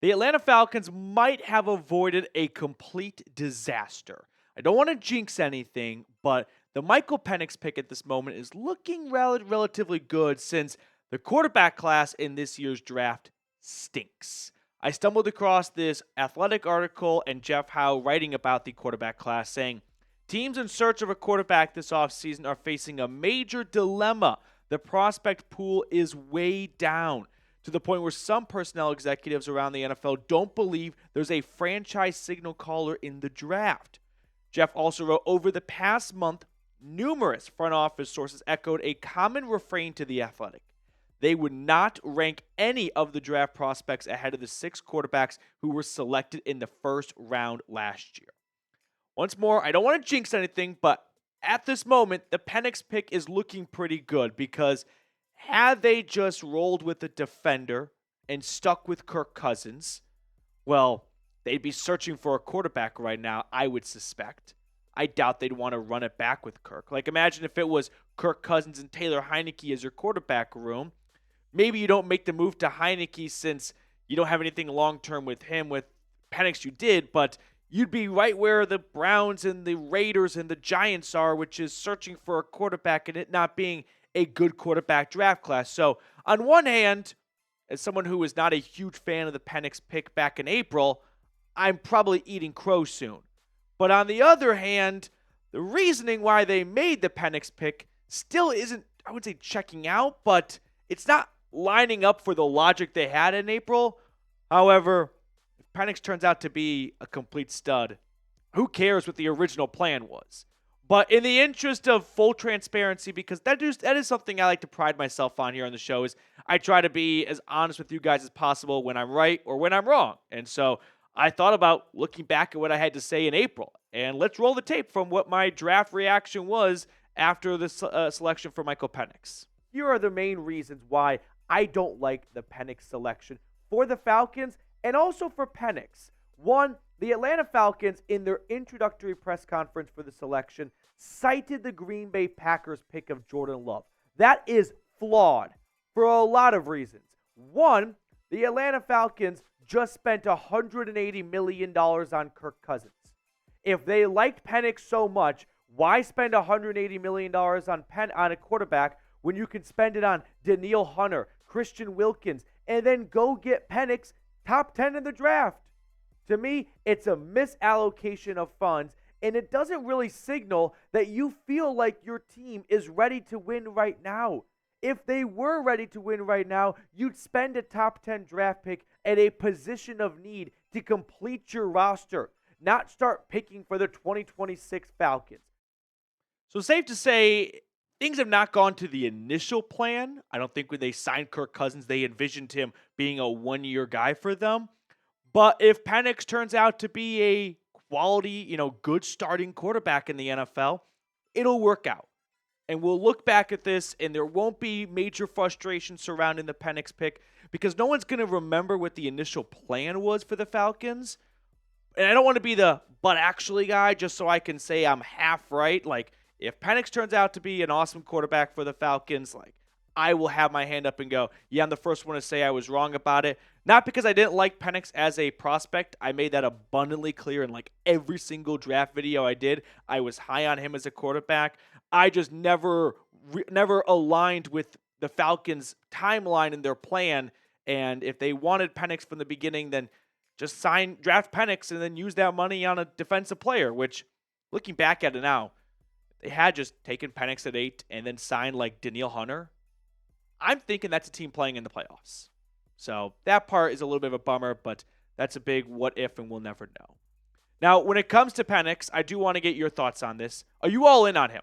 the Atlanta Falcons might have avoided a complete disaster. I don't want to jinx anything, but the Michael Penix pick at this moment is looking relatively good since the quarterback class in this year's draft stinks. I stumbled across this athletic article and Jeff Howe writing about the quarterback class saying, teams in search of a quarterback this offseason are facing a major dilemma. The prospect pool is way down to the point where some personnel executives around the NFL don't believe there's a franchise signal caller in the draft. Jeff also wrote, over the past month, numerous front office sources echoed a common refrain to The Athletic. They would not rank any of the draft prospects ahead of the 6 quarterbacks who were selected in the first round last year. Once more, I don't want to jinx anything, but at this moment, the Penix pick is looking pretty good because had they just rolled with the defender and stuck with Kirk Cousins, well, they'd be searching for a quarterback right now, I would suspect. I doubt they'd want to run it back with Kirk. Like, imagine if it was Kirk Cousins and Taylor Heineke as your quarterback room. Maybe you don't make the move to Heineke since you don't have anything long-term with him. With Penix, you did, but you'd be right where the Browns and the Raiders and the Giants are, which is searching for a quarterback and it not being a good quarterback draft class. So, on one hand, as someone who was not a huge fan of the Penix pick back in April, I'm probably eating crow soon. But on the other hand, the reasoning why they made the Penix pick still isn't, I would say, checking out, but it's not lining up for the logic they had in April. However, if Penix turns out to be a complete stud, who cares what the original plan was? But in the interest of full transparency, because that is something I like to pride myself on here on the show, is I try to be as honest with you guys as possible when I'm right or when I'm wrong. And so I thought about looking back at what I had to say in April. And let's roll the tape from what my draft reaction was after the selection for Michael Penix. Here are the main reasons why I don't like the Penix selection for the Falcons and also for Penix. One, the Atlanta Falcons, in their introductory press conference for the selection, cited the Green Bay Packers pick of Jordan Love. That is flawed for a lot of reasons. One, the Atlanta Falcons just spent $180 million on Kirk Cousins. If they liked Penix so much, why spend $180 million on a quarterback when you can spend it on Danielle Hunter, Christian Wilkins, and then go get Penix top 10 in the draft? To me, it's a misallocation of funds, and it doesn't really signal that you feel like your team is ready to win right now. If they were ready to win right now, you'd spend a top 10 draft pick at a position of need to complete your roster, not start picking for the 2026 Falcons. So safe to say, things have not gone to the initial plan. I don't think when they signed Kirk Cousins, they envisioned him being a one-year guy for them. But if Penix turns out to be a quality, good starting quarterback in the NFL, it'll work out. And we'll look back at this, and there won't be major frustration surrounding the Penix pick because no one's going to remember what the initial plan was for the Falcons. And I don't want to be the but actually guy just so I can say I'm half right. Like, if Penix turns out to be an awesome quarterback for the Falcons, I will have my hand up and go, yeah, I'm the first one to say I was wrong about it. Not because I didn't like Penix as a prospect. I made that abundantly clear in every single draft video I did. I was high on him as a quarterback. I just never aligned with the Falcons' timeline and their plan. And if they wanted Penix from the beginning, then just draft Penix and then use that money on a defensive player, which, looking back at it now, they had just taken Penix at 8 and then signed Danielle Hunter. I'm thinking that's a team playing in the playoffs. So that part is a little bit of a bummer, but that's a big what if and we'll never know. Now, when it comes to Penix, I do want to get your thoughts on this. Are you all in on him?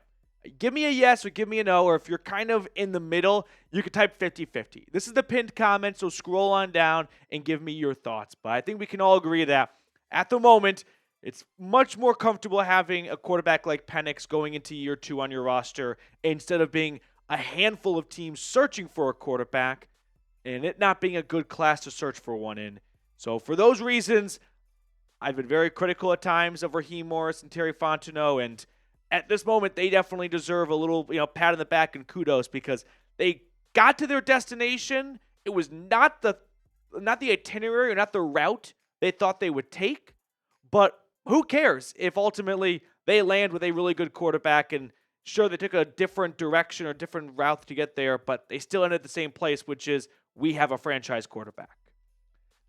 Give me a yes or give me a no, or if you're kind of in the middle, you can type 50-50. This is the pinned comment, so scroll on down and give me your thoughts. But I think we can all agree that at the moment, it's much more comfortable having a quarterback like Penix going into year 2 on your roster instead of being a handful of teams searching for a quarterback and it not being a good class to search for one in. So for those reasons, I've been very critical at times of Raheem Morris and Terry Fontenot, and at this moment, they definitely deserve a little, pat on the back and kudos because they got to their destination. It was not the not the itinerary or not the route they thought they would take, but who cares if ultimately they land with a really good quarterback and sure they took a different direction or different route to get there, but they still ended at the same place, which is we have a franchise quarterback.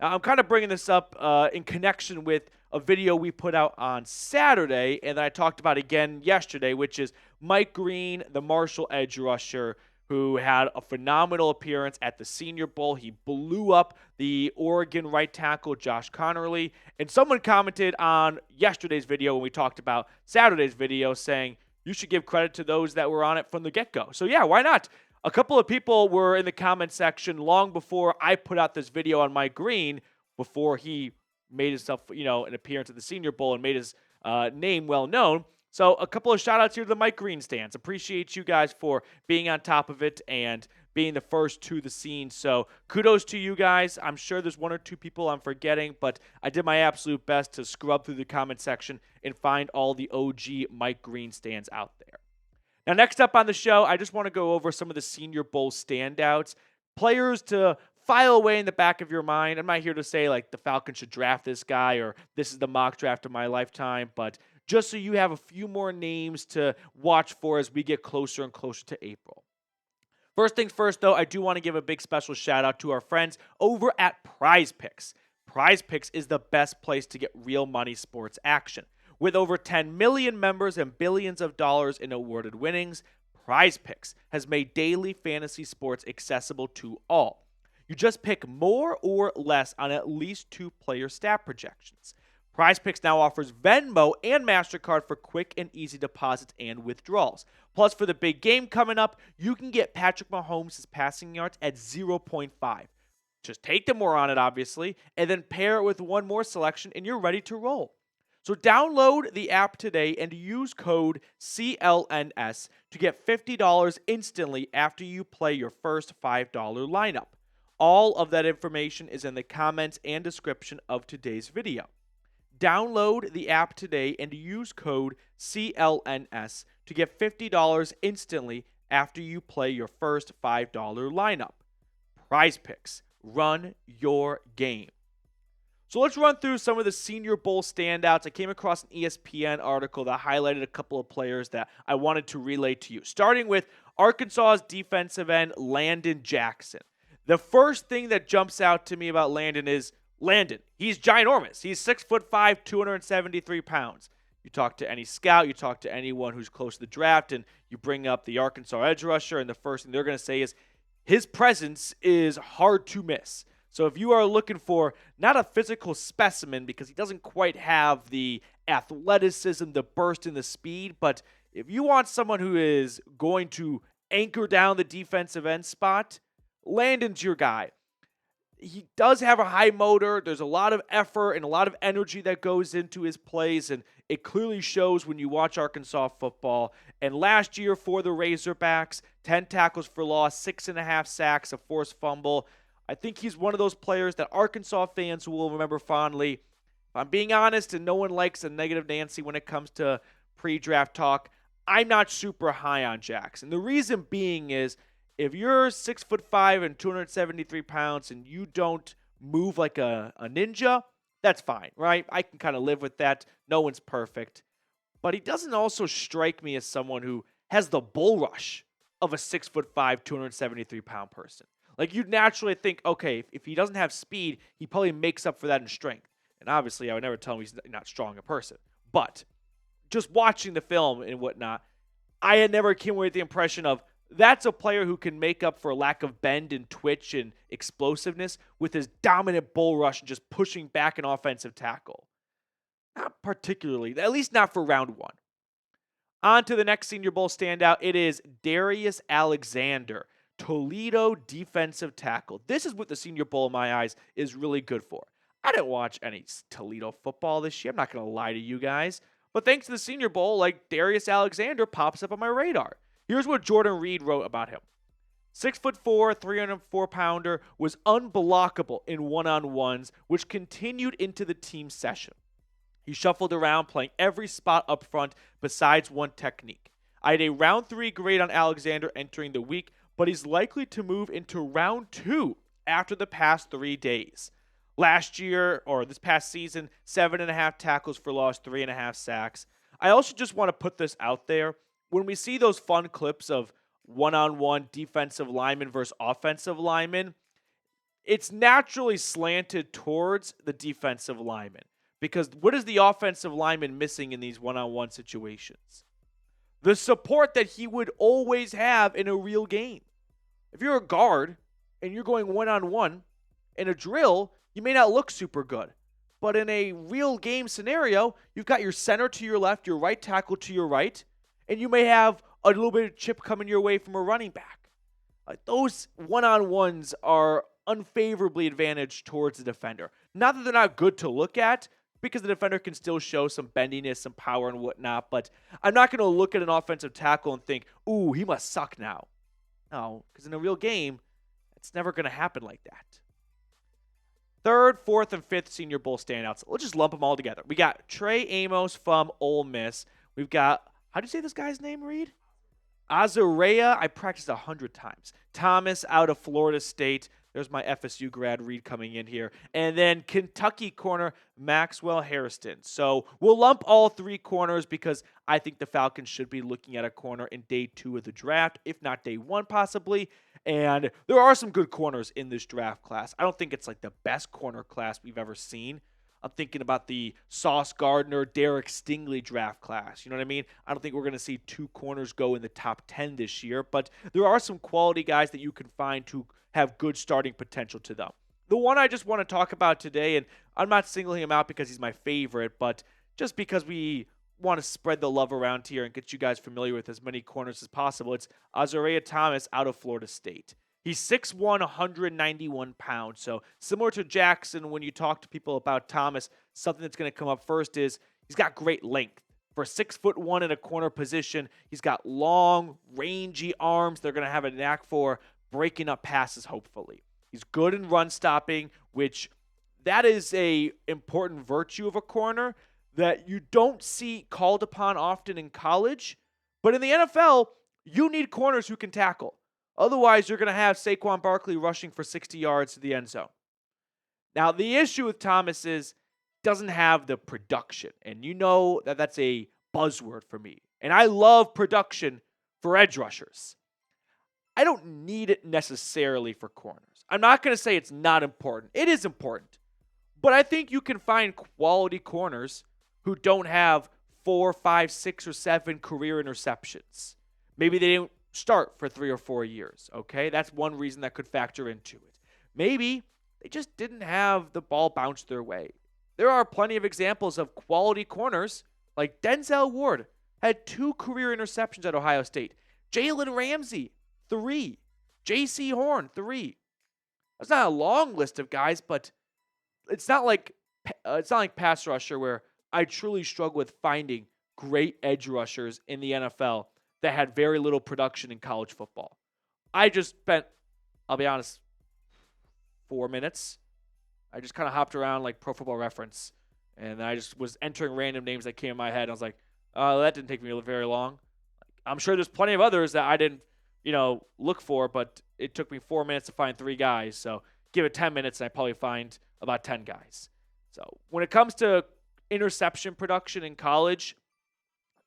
Now, I'm kind of bringing this up in connection with a video we put out on Saturday, and then I talked about again yesterday, which is Mike Green, the Marshall edge rusher, who had a phenomenal appearance at the Senior Bowl. He blew up the Oregon right tackle, Josh Connerly, and someone commented on yesterday's video when we talked about Saturday's video saying, you should give credit to those that were on it from the get-go. So yeah, why not? A couple of people were in the comment section long before I put out this video on Mike Green, before he made himself, an appearance at the Senior Bowl and made his name well known. So a couple of shout outs here to the Mike Green stands. Appreciate you guys for being on top of it and being the first to the scene. So kudos to you guys. I'm sure there's one or two people I'm forgetting, but I did my absolute best to scrub through the comment section and find all the OG Mike Green stands out there. Now, next up on the show, I just want to go over some of the Senior Bowl standouts, players to file away in the back of your mind. I'm not here to say, like, the Falcons should draft this guy or this is the mock draft of my lifetime, but just so you have a few more names to watch for as we get closer and closer to April. First things first, though, I do want to give a big special shout-out to our friends over at PrizePicks. PrizePicks is the best place to get real money sports action. With over 10 million members and billions of dollars in awarded winnings, PrizePicks has made daily fantasy sports accessible to all. You just pick more or less on at least 2 player stat projections. PrizePicks now offers Venmo and MasterCard for quick and easy deposits and withdrawals. Plus, for the big game coming up, you can get Patrick Mahomes' passing yards at 0.5. Just take the more on it, obviously, and then pair it with one more selection, and you're ready to roll. So download the app today and use code CLNS to get $50 instantly after you play your first $5 lineup. All of that information is in the comments and description of today's video. Download the app today and use code CLNS to get $50 instantly after you play your first $5 lineup. PrizePicks, run your game. So let's run through some of the Senior Bowl standouts. I came across an ESPN article that highlighted a couple of players that I wanted to relay to you. Starting with Arkansas's defensive end, Landon Jackson. The first thing that jumps out to me about Landon is Landon. He's ginormous. He's 6'5", 273 pounds. You talk to any scout, you talk to anyone who's close to the draft, and you bring up the Arkansas edge rusher, and the first thing they're going to say is his presence is hard to miss. So if you are looking for not a physical specimen because he doesn't quite have the athleticism, the burst, and the speed, but if you want someone who is going to anchor down the defensive end spot, Landon's your guy. He does have a high motor. There's a lot of effort and a lot of energy that goes into his plays, and it clearly shows when you watch Arkansas football. And last year for the Razorbacks, 10 tackles for loss, 6.5 sacks, a forced fumble. I think he's one of those players that Arkansas fans will remember fondly. If I'm being honest, and no one likes a negative Nancy when it comes to pre-draft talk, I'm not super high on Jackson. The reason being is if you're 6'5" and 273 pounds and you don't move like a ninja, that's fine, right? I can kind of live with that. No one's perfect. But he doesn't also strike me as someone who has the bull rush of a 6'5", 273-pound person. Like, you'd naturally think, okay, if he doesn't have speed, he probably makes up for that in strength. And obviously, I would never tell him he's not strong a person. But just watching the film and whatnot, I had never came away with the impression of that's a player who can make up for a lack of bend and twitch and explosiveness with his dominant bull rush and just pushing back an offensive tackle. Not particularly, at least not for round one. On to the next Senior Bowl standout. It is Darius Alexander, Toledo defensive tackle. This is what the Senior Bowl, in my eyes, is really good for. I didn't watch any Toledo football this year. I'm not going to lie to you guys. But thanks to the Senior Bowl, like, Darius Alexander pops up on my radar. Here's what Jordan Reed wrote about him. 6'4", 304-pounder, was unblockable in one-on-ones, which continued into the team session. He shuffled around, playing every spot up front besides one technique. I had a round 3 grade on Alexander entering the week, but he's likely to move into round 2 after the past 3 days. Last year, or this past season, 7.5 tackles for loss, 3.5 sacks. I also just want to put this out there. When we see those fun clips of one-on-one defensive lineman versus offensive lineman, it's naturally slanted towards the defensive lineman. Because what is the offensive lineman missing in these one-on-one situations? The support that he would always have in a real game. If you're a guard and you're going one-on-one in a drill, you may not look super good. But in a real game scenario, you've got your center to your left, your right tackle to your right, and you may have a little bit of chip coming your way from a running back. Those one-on-ones are unfavorably advantaged towards the defender. Not that they're not good to look at, because the defender can still show some bendiness, some power and whatnot, but I'm not going to look at an offensive tackle and think, ooh, he must suck now. No, because in a real game, it's never going to happen like that. Third, fourth, and fifth Senior Bowl standouts. Let's just lump them all together. We got Trey Amos from Ole Miss. We've got, how do you say this guy's name, Reed? Azareya, I practiced 100 times. Thomas out of Florida State. There's my FSU grad Reed coming in here. And then Kentucky corner Maxwell Hairston. So we'll lump all 3 corners because I think the Falcons should be looking at a corner in day 2 of the draft, if not day 1 possibly. And there are some good corners in this draft class. I don't think it's like the best corner class we've ever seen. I'm thinking about the Sauce Gardner, Derek Stingley draft class. You know what I mean? I don't think we're going to see 2 corners go in the top 10 this year, but there are some quality guys that you can find to have good starting potential to them. The one I just want to talk about today, and I'm not singling him out because he's my favorite, but just because we want to spread the love around here and get you guys familiar with as many corners as possible, it's Azareya Thomas out of Florida State. He's 6'1", 191 pounds. So similar to Jackson, when you talk to people about Thomas, something that's going to come up first is he's got great length. For 6'1" in a corner position, he's got long, rangy arms. They're going to have a knack for breaking up passes, hopefully. He's good in run stopping, which that is a important virtue of a corner that you don't see called upon often in college. But in the NFL, you need corners who can tackle. Otherwise, you're going to have Saquon Barkley rushing for 60 yards to the end zone. Now, the issue with Thomas is he doesn't have the production. And you know that that's a buzzword for me. And I love production for edge rushers. I don't need it necessarily for corners. I'm not going to say it's not important. It is important. But I think you can find quality corners who don't have 4, 5, 6, or 7 career interceptions. Maybe they didn't start for 3 or 4 years, okay? That's one reason that could factor into it. Maybe they just didn't have the ball bounce their way. There are plenty of examples of quality corners, like Denzel Ward had 2 career interceptions at Ohio State. Jalen Ramsey, 3. J.C. Horn, 3. That's not a long list of guys, but it's not like pass rusher where I truly struggle with finding great edge rushers in the NFL that had very little production in college football. I just spent, I'll be honest, 4 minutes. I just kind of hopped around like Pro Football Reference, and I just was entering random names that came in my head. I was like, oh, that didn't take me very long. I'm sure there's plenty of others that I didn't, look for, but it took me 4 minutes to find 3 guys. So give it 10 minutes, and I probably find about 10 guys. So when it comes to interception production in college,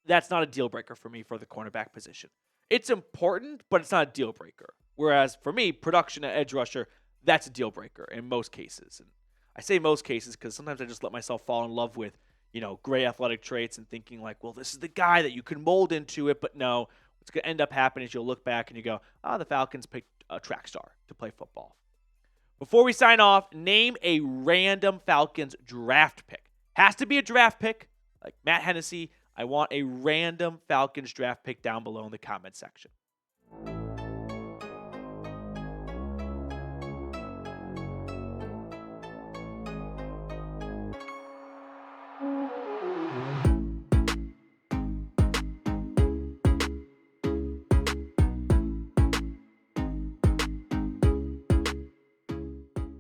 that's not a deal breaker for me for the cornerback position. It's important, but it's not a deal breaker. Whereas for me, production at edge rusher, that's a deal breaker in most cases. And I say most cases because sometimes I just let myself fall in love with, great athletic traits and thinking like, well, this is the guy that you can mold into it. But no, what's going to end up happening is you'll look back and you go, the Falcons picked a track star to play football. Before we sign off, name a random Falcons draft pick. Has to be a draft pick, like Matt Hennessy. I want a random Falcons draft pick down below in the comment section.